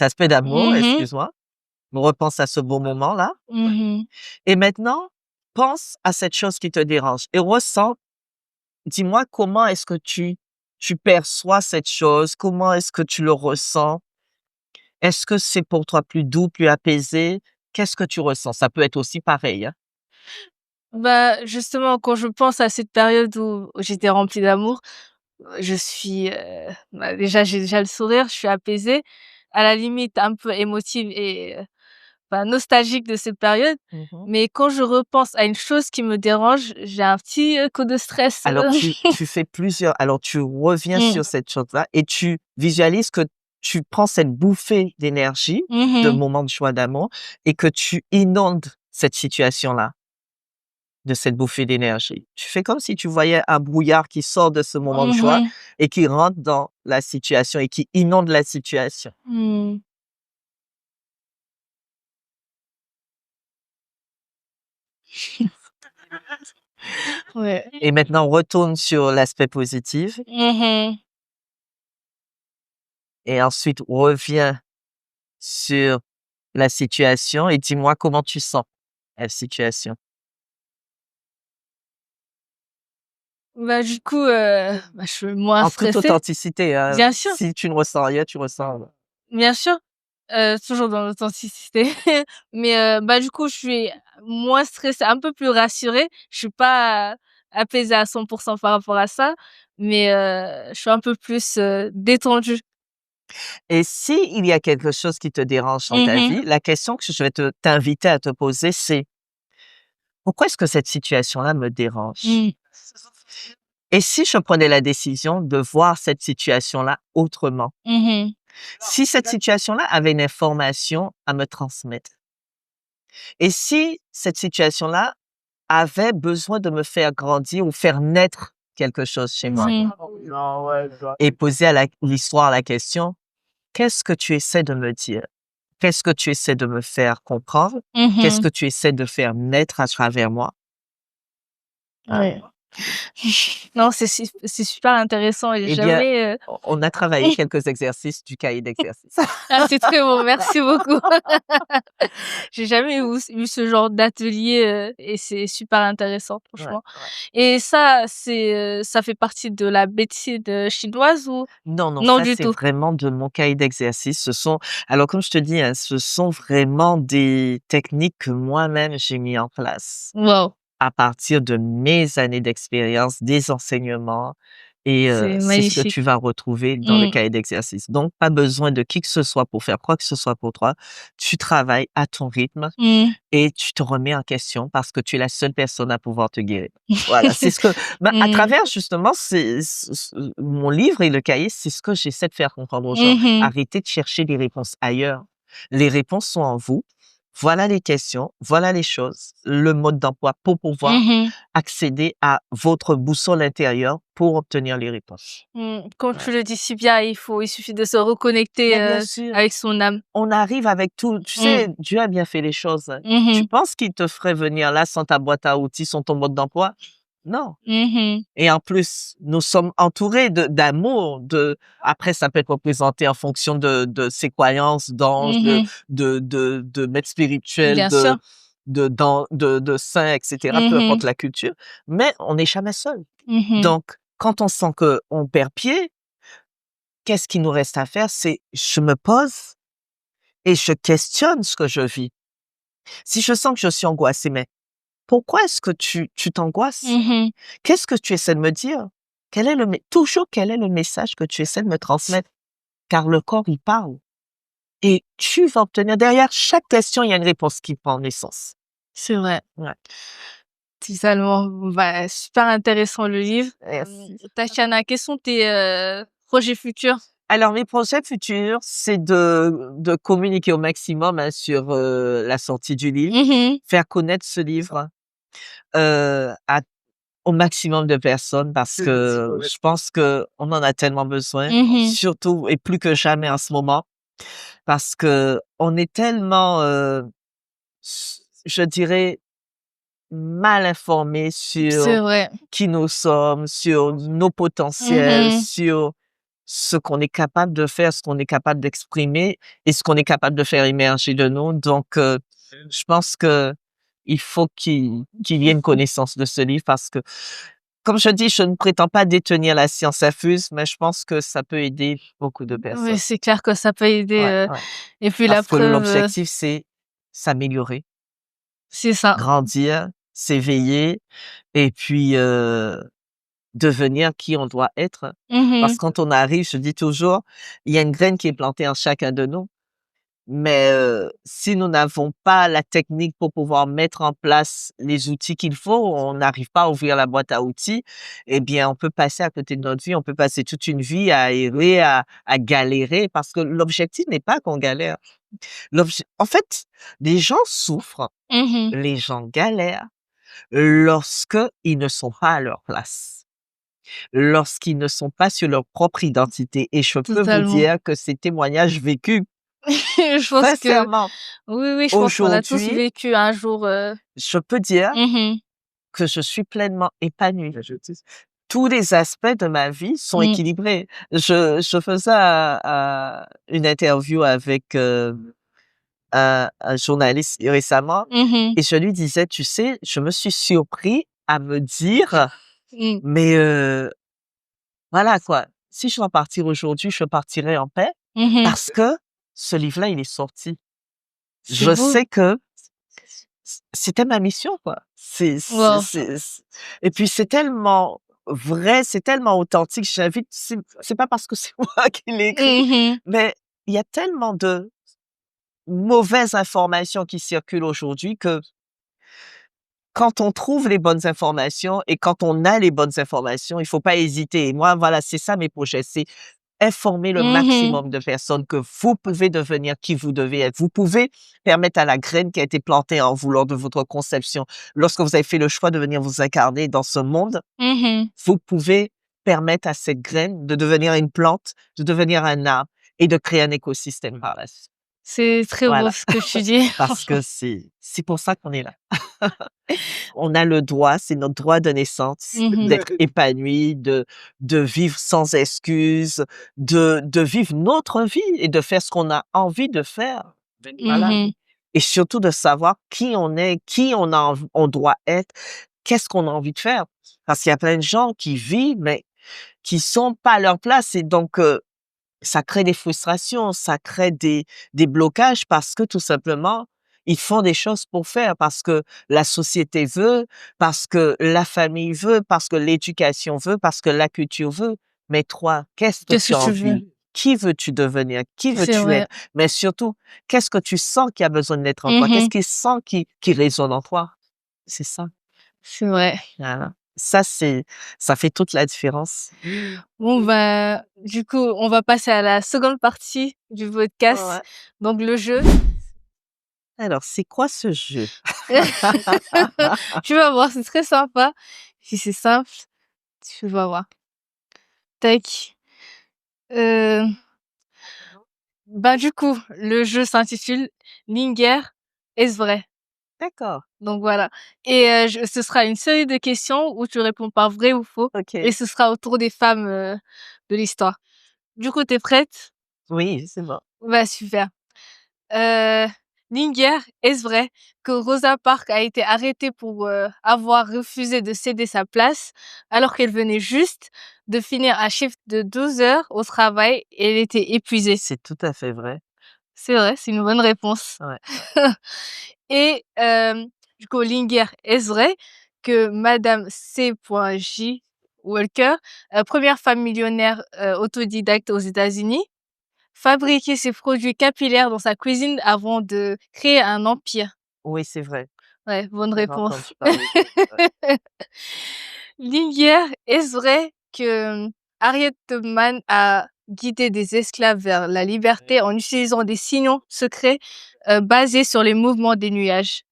aspect d'amour, Mmh. excuse-moi. Repense à ce beau moment-là. Mmh. Et maintenant, pense à cette chose qui te dérange et ressens, dis-moi comment est-ce que tu perçois cette chose? Comment est-ce que tu le ressens? Est-ce que c'est pour toi plus doux, plus apaisé? Qu'est-ce que tu ressens? Ça peut être aussi pareil, hein. Bah, justement, quand je pense à cette période où j'étais remplie d'amour, je suis, bah, déjà, j'ai déjà le sourire, je suis apaisée, à la limite un peu émotive et bah, nostalgique de cette période. Mmh. Mais quand je repense à une chose qui me dérange, j'ai un petit, coup de stress. Alors tu reviens Mmh. sur cette chose-là et tu visualises que tu prends cette bouffée d'énergie, de Mmh. moments de joie, d'amour, et que tu inondes cette situation-là. De cette bouffée d'énergie. Tu fais comme si tu voyais un brouillard qui sort de ce moment de joie Mmh. et qui rentre dans la situation et qui inonde la situation. Mmh. Ouais. Et maintenant, retourne sur l'aspect positif Mmh. et ensuite reviens sur la situation et dis-moi comment tu sens la situation. Bah, du coup, bah, je suis moins En toute stressée. authenticité, hein. Bien sûr, Si tu ne ressens rien, tu ressens. bien sûr, toujours dans l'authenticité. Mais, bah, du coup, je suis moins stressée, un peu plus rassurée. Je suis pas apaisée à 100 par rapport à ça, mais, je suis un peu plus, détendue. Et si il y a quelque chose qui te dérange dans ta Mmh. vie, la question que je vais t'inviter à te poser, c'est: «Pourquoi est-ce que cette situation-là me dérange?» Mmh. Et si je prenais la décision de voir cette situation-là autrement? Mmh. Si cette situation-là avait une information à me transmettre? Et si cette situation-là avait besoin de me faire grandir ou faire naître quelque chose chez moi? Mmh. Et poser l'histoire la question: «Qu'est-ce que tu essaies de me dire? Qu'est-ce que tu essaies de me faire comprendre? Qu'est-ce Mmh. que tu essaies de faire naître à travers moi?» Hein? Ouais. Non, c'est super intéressant et j'ai Eh bien, jamais, on a travaillé quelques exercices du cahier d'exercice. ah, c'est très bon, merci beaucoup. J'ai jamais eu ce genre d'atelier, et c'est super intéressant Ouais, franchement. ouais. Et ça, ça fait partie de la médecine, chinoise ou Non, non, non ça, du c'est tout? vraiment de mon cahier d'exercice. Alors comme je te dis, hein, ce sont vraiment des techniques que moi-même j'ai mis en place Waouh, à partir de mes années d'expérience, des enseignements, et c'est c'est ce que magnifique. tu vas retrouver dans le Mmh. cahier d'exercice. Donc pas besoin de qui que ce soit pour faire quoi que ce soit pour toi. Tu travailles à ton rythme Mmh. et tu te remets en question parce que tu es la seule personne à pouvoir te guérir. Voilà, c'est ce que à Mmh. travers justement mon livre et le cahier, c'est ce que j'essaie de faire comprendre aux gens. Mmh mh. Arrêtez de chercher des réponses ailleurs. Les réponses sont en vous. Voilà les questions, voilà les choses, le mode d'emploi pour pouvoir Mmh. accéder à votre boussole intérieure pour obtenir les réponses. Mmh. Comme Ouais. tu le dis si bien, il suffit de se reconnecter, Mais bien sûr, avec son âme. on arrive avec tout. Tu Mmh. sais, Dieu a bien fait les choses, hein. Tu Mmh. penses qu'il te ferait venir là sans ta boîte à outils, sans ton mode d'emploi? Non. Mmh. Et en plus, nous sommes entourés d'amour, après ça peut être représenté en fonction de ses croyances, d'anges, Mmh. de maîtres spirituels, Bien sûr. de saints, etc., peu importe la culture, mais on n'est jamais seul. Donc, quand on sent qu'on perd pied, qu'est-ce qu'il nous reste à faire? C'est je me pose et je questionne ce que je vis. Si je sens que je suis angoissée, mais pourquoi est-ce que tu t'angoisses? Qu'est-ce que tu essaies de me dire? Toujours quel est le message que tu essaies de me transmettre? Car le corps, il parle. Et tu vas obtenir derrière chaque question, il y a une réponse qui prend naissance. C'est vrai. Ouais. Totalement. Bah, super intéressant le livre. Merci. Tatiana, quels sont tes projets futurs? Alors, mes projets futurs, c'est de communiquer au maximum sur la sortie du livre, faire connaître ce livre au maximum de personnes parce que je pense que on en a tellement besoin, surtout et plus que jamais en ce moment, parce que on est tellement, je dirais, mal informés C'est sur vrai. qui nous sommes, sur nos potentiels, sur ce qu'on est capable de faire, ce qu'on est capable d'exprimer et ce qu'on est capable de faire émerger de nous. Donc, je pense que il faut qu'il y ait une connaissance de ce livre parce que, comme je dis, je ne prétends pas détenir la science infuse, mais je pense que ça peut aider beaucoup de Oui, personnes. c'est clair que ça peut aider. Ouais. Et puis la Parce que preuve, l'objectif, c'est s'améliorer, c'est ça. grandir, s'éveiller et puis devenir qui on doit être. Parce que quand on arrive, je dis toujours, il y a une graine qui est plantée en chacun de nous. Mais si nous n'avons pas la technique pour pouvoir mettre en place les outils qu'il faut, on n'arrive pas à ouvrir la boîte à outils, eh bien, on peut passer à côté de notre vie, on peut passer toute une vie à errer, à galérer, parce que l'objectif n'est pas qu'on galère. En fait, les gens souffrent, les gens galèrent lorsque ils ne sont pas à leur place, lorsqu'ils ne sont pas sur leur propre identité. Et je peux vous Totalement. dire que ces témoignages vécus, Je pense que sincèrement, oui, je pense qu'on a tous aujourd'hui, vécu un jour. je peux dire que je suis pleinement épanouie. Tous les aspects de ma vie sont équilibrés. Je faisais une interview avec un journaliste récemment et je lui disais, tu sais, je me suis surpris à me dire, mais voilà quoi, si je dois partir aujourd'hui, je partirai en paix parce que ce livre-là, il est sorti. Je beau. sais que c'était ma mission, quoi. Wow. Et puis c'est tellement vrai, c'est tellement authentique. C'est pas parce que c'est moi qui l'ai écrit, mais il y a tellement de mauvaises informations qui circulent aujourd'hui que quand on trouve les bonnes informations et quand on a les bonnes informations, il faut pas hésiter. Et moi, voilà, c'est ça mes projets, c'est informer le maximum de personnes que vous pouvez devenir qui vous devez être. Vous pouvez permettre à la graine qui a été plantée en vous lors de votre conception, lorsque vous avez fait le choix de venir vous incarner dans ce monde, vous pouvez permettre à cette graine de devenir une plante, de devenir un arbre et de créer un écosystème par la suite. C'est très beau ce que tu dis. Parce que c'est pour ça qu'on est là. On a le droit, c'est notre droit de naissance, d'être épanoui, de vivre sans excuse, de vivre notre vie et de faire ce qu'on a envie de faire. Voilà. Et surtout de savoir qui on est, on doit être, qu'est-ce qu'on a envie de faire. Parce qu'il y a plein de gens qui vivent, mais qui sont pas à leur place et donc ça crée des frustrations, ça crée des blocages parce que tout simplement, ils font des choses pour faire, parce que la société veut, parce que la famille veut, parce que l'éducation veut, parce que la culture veut. Mais toi, qu'est-ce que Qu'est-ce tu as que tu veux? envie? Qui veux-tu devenir? Qui C'est veux-tu vrai. être? Mais surtout, qu'est-ce que tu sens qui a besoin d'être en toi? Qu'est-ce qui sent qui résonne en toi? C'est ça. C'est vrai. Voilà. Ça fait toute la différence. Bon, bah, du coup, on va passer à la seconde partie du podcast. Ouais. Donc, le jeu. Alors, c'est quoi ce jeu? Tu vas voir, c'est très sympa. Puis c'est simple. Tu vas voir. Tac. Bah, du coup, le jeu s'intitule Linger, est-ce vrai? D'accord. Donc voilà. Et ce sera une série de questions où tu réponds par vrai ou faux. OK. Et ce sera autour des femmes de l'histoire. Du coup, t'es prête? Oui, c'est bon. Bah super. Euh, Linger, est-ce vrai que Rosa Parks a été arrêtée pour avoir refusé de céder sa place alors qu'elle venait juste de finir un shift de 12 heures au travail et elle était épuisée? C'est tout à fait vrai. C'est vrai, c'est une bonne réponse. Ouais. Et du coup, Linger, est-ce vrai que Madame C.J. Walker, première femme millionnaire autodidacte aux États-Unis, fabriquait ses produits capillaires dans sa cuisine avant de créer un empire? Oui, c'est vrai. Ouais, bonne J'avais réponse. entendu parler de ouais. Linger, est-ce vrai que Harriet Tubman a guidé des esclaves vers la liberté en utilisant des signaux secrets basés sur les mouvements des nuages?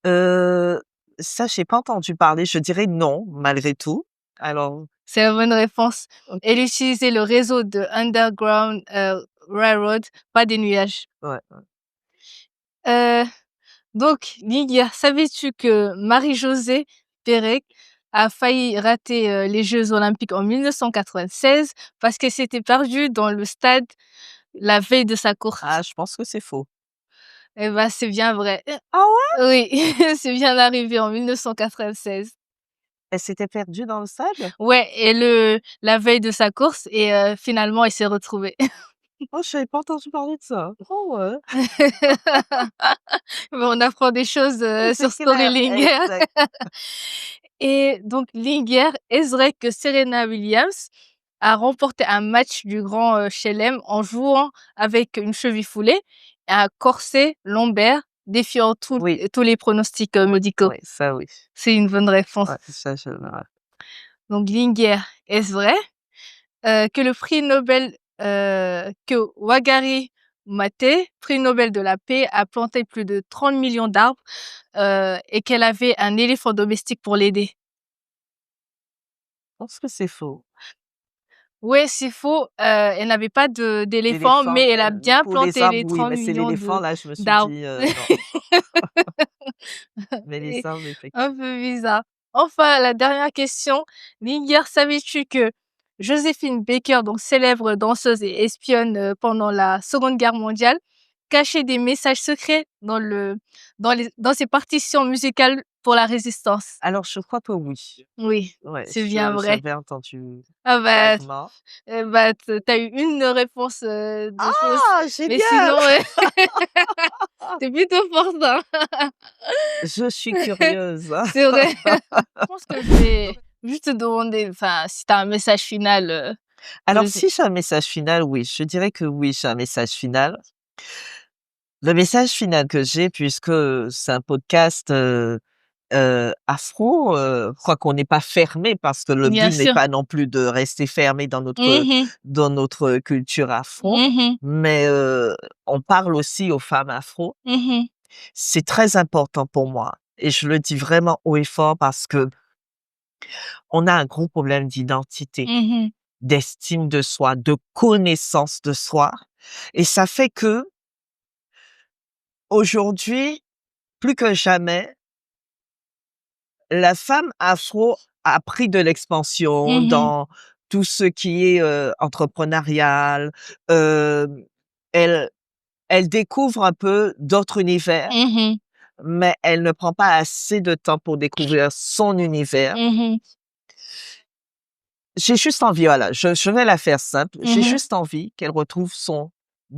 Heu, Ça, j'ai pas entendu parler. Je dirais non, malgré tout. Alors C'est la bonne réponse. OK. Elle utilisait le réseau de Underground Railroad, pas des nuages. Ouais. Euh, donc, Lydia, savais-tu que Marie-Josée Pérec a failli rater les Jeux Olympiques en 1996 parce qu'elle s'était perdue dans le stade la veille de sa course? Ah, je pense que c'est faux. Eh ben, c'est bien vrai. Ah ouais? Oui, c'est bien arrivé en 1996. Elle s'était perdue dans le sable? Ouais, et la veille de sa course et finalement, elle s'est retrouvée. Oh, j'avais pas entendu parler de ça. Oh ouais. Mais on apprend des choses C'est sur clair, Storylinger. exact. Et donc, Linger, est-ce vrai que Serena Williams a remporté un match du Grand Chelem en jouant avec une cheville foulée et un corset lombaire défiant Oui, tous les pronostics médicaux? oui, ça oui. C'est une bonne réponse. Ouais, ça je me rappelle. Donc, Linger, est-ce vrai que le prix Nobel, que Wangari Maathai, prix Nobel de la paix, a planté plus de 30 millions d'arbres et qu'elle avait un éléphant domestique pour l'aider? Je pense que c'est faux. Ouais, c'est faux, elle n'avait pas d'éléphant, L'éléphant, mais elle a bien pour les planté arbres, les oui, 30 mais c'est millions l'éléphant, là, je me suis d'arbres. dit, non. Mais les Et arbres, effectivement. un peu bizarre. Enfin, la dernière question. Linger, savais-tu que Joséphine Baker, donc célèbre danseuse et espionne pendant la Seconde Guerre mondiale, cachait des messages secrets dans ses partitions musicales pour la résistance? Alors je crois que oui. Oui, Ouais, c'est bien vrai. j'avais entendu Ah bah, vaguement. tu eu une réponse de fausse, Ah! mais Génial! sinon, tu plutôt forte, hein. Je suis curieuse. C'est vrai. Je pense que je vais juste te demander, enfin, si tu as un message final, Alors je sais si j'ai un message final, oui, je dirais que oui, j'ai un message final. Le message final que j'ai puisque, c'est un podcast, afro, je crois qu'on n'est pas fermé parce que le bien but n'est sûr. pas non plus de rester fermé Mmh. dans notre culture afro, Mmh. mais, on parle aussi aux femmes afro. Mmh. C'est très important pour moi et je le dis vraiment haut et fort parce que on a un gros problème d'identité, Mmh. d'estime de soi, de connaissance de soi et ça fait que aujourd'hui, plus que jamais, la femme afro a pris de l'expansion Mmh. dans tout ce qui est, entrepreneurial, hem, elle elle découvre un peu d'autres univers, Mmh. mais elle ne prend pas assez de temps pour découvrir son univers. Mmh. J'ai juste envie, voilà, je vais la faire simple, j'ai Mmh. juste envie qu'elle retrouve son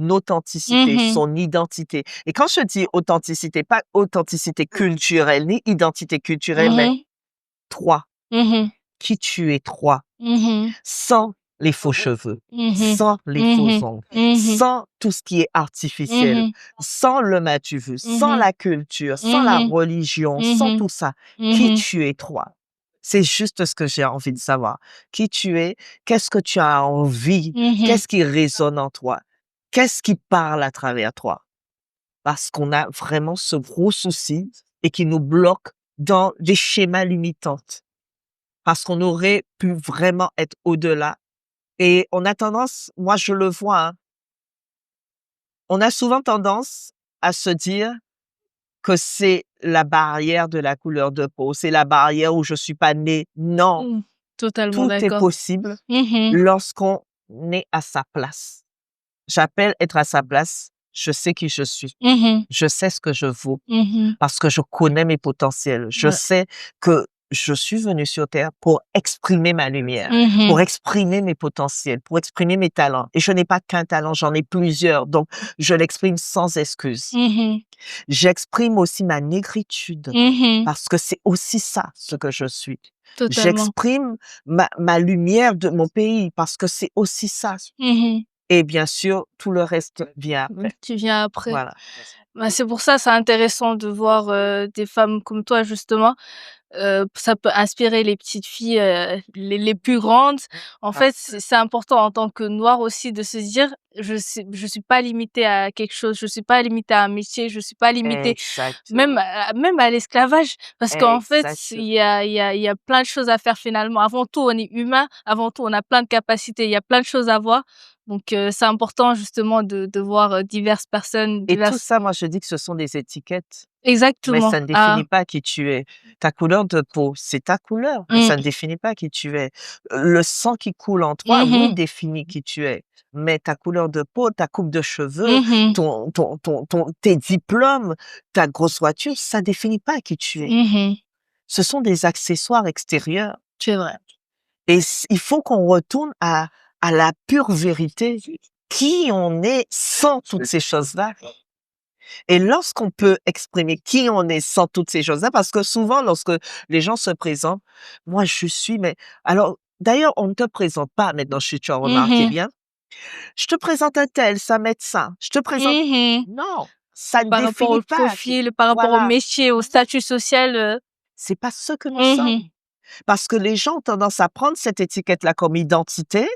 authenticité, Mmh. son identité et quand je dis authenticité, pas authenticité culturelle, ni identité culturelle, mais Mmh. toi, Mmh. qui tu es toi, Mmh. sans les faux cheveux, Mmh. sans les faux Mmh. ongles, Mmh. sans tout ce qui est artificiel, Mmh. sans le m'as-tu vu, sans Mmh. la culture, sans la Mmh. religion, sans Mmh. tout ça. Qui Mmh. tu es toi? C'est juste ce que j'ai envie de savoir. Qui tu es? Qu'est-ce que tu as envie? Mmh. Qu'est-ce qui résonne en toi? Qu'est-ce qui parle à travers toi? Parce qu'on a vraiment ce gros souci et qui nous bloque dans des schémas limitants. Parce qu'on aurait pu vraiment être au-delà et on a tendance, moi je le vois, hein, on a souvent tendance à se dire que c'est la barrière de la couleur de peau, c'est la barrière où je suis pas né. Non, Mmh. Totalement tout est d'accord. possible Mmh. lorsqu'on est à sa place. J'appelle être à sa place je sais qui je suis. Mmh. Je sais ce que je vaux Mmh. parce que je connais mes potentiels. Je Ouais. sais que je suis venue sur terre pour exprimer ma lumière, Mmh. pour exprimer mes potentiels, pour exprimer mes talents. Et je n'ai pas qu'un talent, j'en ai plusieurs. Donc, je l'exprime sans excuse. Mmh. J'exprime aussi ma négritude Mmh. parce que c'est aussi ça, ce que je suis. Totalement. J'exprime ma lumière de mon pays parce que c'est aussi ça. Mmh. Et bien sûr, tout le reste vient après. Tu viens après. Voilà. Bah, c'est pour ça, c'est intéressant de voir, des femmes comme toi justement. Ça peut inspirer les petites filles, les plus grandes. En Ah, fait, c'est important en tant que noire aussi de se dire: je suis pas limitée à quelque chose, je suis pas limitée à un métier, je suis pas limitée exactement. même à l'esclavage». Parce qu'en fait, Exactement. il y a plein de choses à faire finalement. Avant tout, on est humain, avant tout, on a plein de capacités, il y a plein de choses à voir. Donc c'est important justement de voir, diverses personnes, Et tout diverses ça, moi, je dis que ce sont des étiquettes, mais exactement. ça ne Ah. définit pas qui tu es. Ta couleur de peau, c'est ta couleur, mais Mmh. ça ne définit pas qui tu es. Le sang qui coule en toi, oui, Mmh. définit qui tu es. Mais ta couleur de peau, ta coupe de cheveux, Mmh. tes diplômes, ta grosse voiture, ça définit pas qui tu es. Mmh. Ce sont des accessoires extérieurs. C'est vrai. Et il faut qu'on retourne à la pure vérité, qui on est sans toutes ces choses-là. Et lorsqu'on peut exprimer qui on est sans toutes ces choses-là, parce que souvent, lorsque les gens se présentent, moi, je suis, mais alors, d'ailleurs, on ne te présente pas maintenant, tu as remarqué Mmh. bien. Je te présente un tel, c'est un médecin. Je te présente, Mmh. non, ça ne Par rapport définit au pas profil, par rapport au voilà, métier, au statut social, c'est pas ce que nous sommes. mmh. Parce que les gens ont tendance à prendre cette étiquette-là comme identité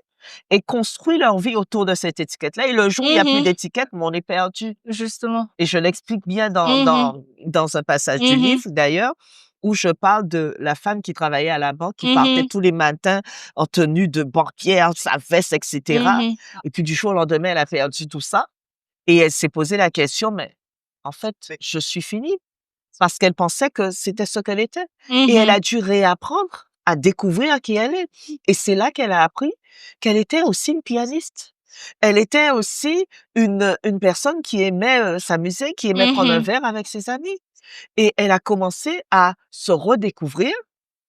et construire leur vie autour de cette étiquette-là. Et le jour où il n'y a plus Mmh. d'étiquette, on est perdu. Justement. Et je l'explique bien Mmh. dans un passage du Mmh. livre, d'ailleurs, où je parle de la femme qui travaillait à la banque, qui partait Mmh. tous les matins en tenue de banquière, sa veste, etc. Mmh. Et puis du jour au lendemain, elle a perdu tout ça. Et elle s'est posé la question, mais en fait, je suis finie. Parce qu'elle pensait que c'était ce qu'elle était. Et elle Mmh. a dû réapprendre à découvrir qui elle est. Et c'est là qu'elle a appris qu'elle était aussi une pianiste. Elle était aussi une personne qui aimait s'amuser, qui aimait prendre un Mmh. verre avec ses amis. Et elle a commencé à se redécouvrir.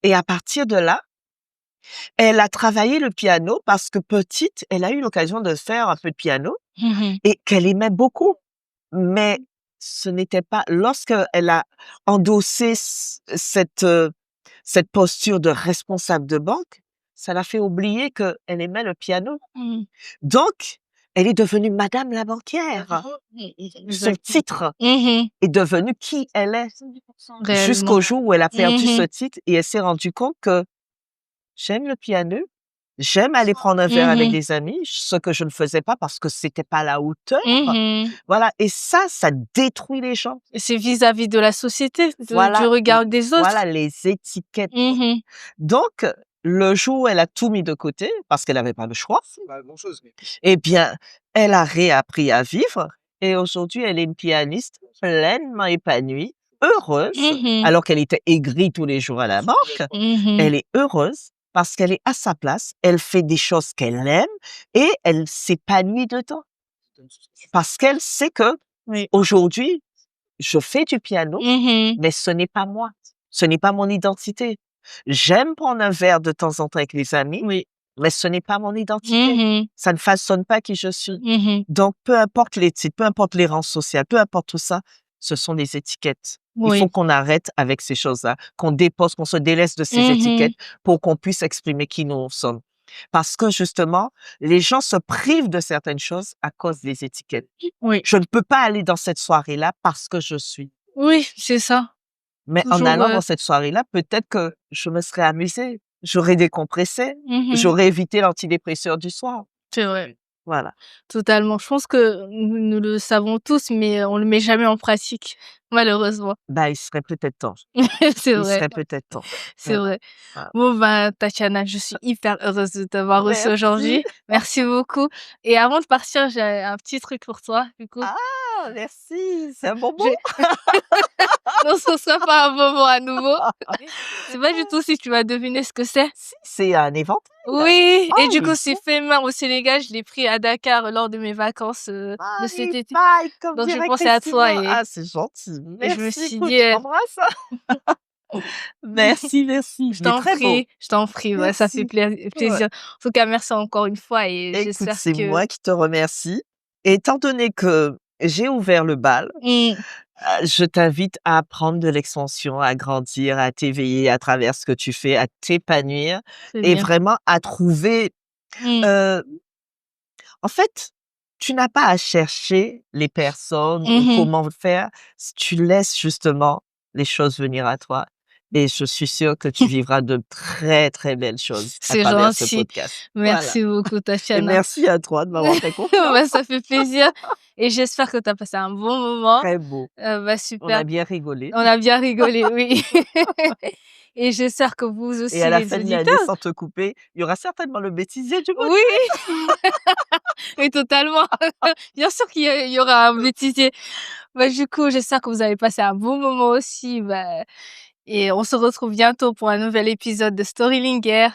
Et à partir de là, elle a travaillé le piano parce que petite, elle a eu l'occasion de faire un peu de piano Mmh. et qu'elle aimait beaucoup. Mais ce n'était pas lorsqu'elle a endossé cette posture de responsable de banque, ça l'a fait oublier qu'elle aimait le piano. Mmh. Donc, elle est devenue madame la banquière. Son Exact. titre Mmh. est devenu qui elle est, Réellement. jusqu'au jour où elle a perdu ce Mmh. titre et elle s'est rendue compte que j'aime le piano, j'aime aller prendre un verre avec Mmh. des amis, ce que je ne faisais pas parce que c'était pas à la hauteur. Mmh. Voilà, et ça détruit les gens. Et c'est vis-à-vis de la société, du Voilà, regard des voilà autres. les étiquettes. Mmh. Donc, le jour où elle a tout mis de côté, parce qu'elle n'avait pas le choix, eh bien, elle a réappris à vivre et aujourd'hui, elle est une pianiste pleinement épanouie, heureuse, Mmh. alors qu'elle était aigrie tous les jours à la banque. Mmh. Elle est heureuse parce qu'elle est à sa place, elle fait des choses qu'elle aime et elle s'épanouit dedans. Parce qu'elle sait que Oui. aujourd'hui, je fais du piano, Mmh. mais ce n'est pas moi. Ce n'est pas mon identité. J'aime prendre un verre de temps en temps avec les amis, Oui. mais ce n'est pas mon identité. Mmh. Ça ne façonne pas qui je suis. Mmh. Donc, peu importe les titres, peu importe les rangs sociaux, peu importe tout ça, ce sont des étiquettes. Il Oui. faut qu'on arrête avec ces choses-là, qu'on dépose, qu'on se délaisse de ces Mmh. étiquettes pour qu'on puisse exprimer qui nous sommes. Parce que justement, les gens se privent de certaines choses à cause des étiquettes. Oui. Je ne peux pas aller dans cette soirée-là parce que je suis. Oui, c'est ça. Mais en Toujours, allant dans cette soirée-là, peut-être que je me serais amusée, j'aurais décompressé, mmh. j'aurais évité l'antidépresseur du soir. C'est vrai. Voilà. Totalement. Je pense que nous le savons tous, mais on le met jamais en pratique, malheureusement. Bah, il serait peut-être temps. C'est Il vrai, serait peut-être temps. c'est Ouais. vrai. Voilà. Bon, ben, Tatiana, je suis hyper heureuse de t'avoir reçue Merci. aujourd'hui. Merci beaucoup. Et avant de partir, j'ai un petit truc pour toi, du coup. Ah, merci, c'est un bonbon. Je non, ce sera pas un bonbon à nouveau. Je sais pas du tout si tu vas deviner ce que c'est. Si, c'est un éventail. Oui, et du coup, mais c'est fait main au Sénégal. Je l'ai pris à Dakar lors de mes vacances, de cet été. magnifique, comme Donc j'ai dirait pensé à toi Christina. et Ah, c'est gentil. je me Merci, suis écoute, dit, je t'embrasse. Merci, merci. je Mais t'en très beau. prie, je t'en prie. Ouais, ça fait Merci. Ouais. plaisir. En tout cas, merci encore une fois et Écoute, j'espère c'est que moi qui te remercie. Étant donné que j'ai ouvert le bal, Mmh, je t'invite à prendre de l'expansion, à grandir, à t'éveiller à travers ce que tu fais, à t'épanouir c'est et bien. vraiment à trouver, Mmh. heu en fait, tu n'as pas à chercher les personnes ou Mmh mh. comment faire, si tu laisses justement les choses venir à toi et je suis sûre que tu vivras de très, très belles choses à C'est travers ce gentil. podcast. Voilà Merci beaucoup, et Tatiana. merci à toi de m'avoir fait confiance. Bah, ça fait plaisir et j'espère que tu as passé un bon moment. Très beau. Bah, On super. a bien rigolé On a bien rigolé, oui. Et j'espère que vous et à aussi la les fin de auditeurs. l'année, sans te couper, il y aura certainement le bêtisier du Oui, oui, totalement. Bien sûr qu'il y aura un bêtisier. Bah, du coup, j'espère que vous avez passé un bon moment aussi, bah et on se retrouve bientôt pour un nouvel épisode de Storylinger.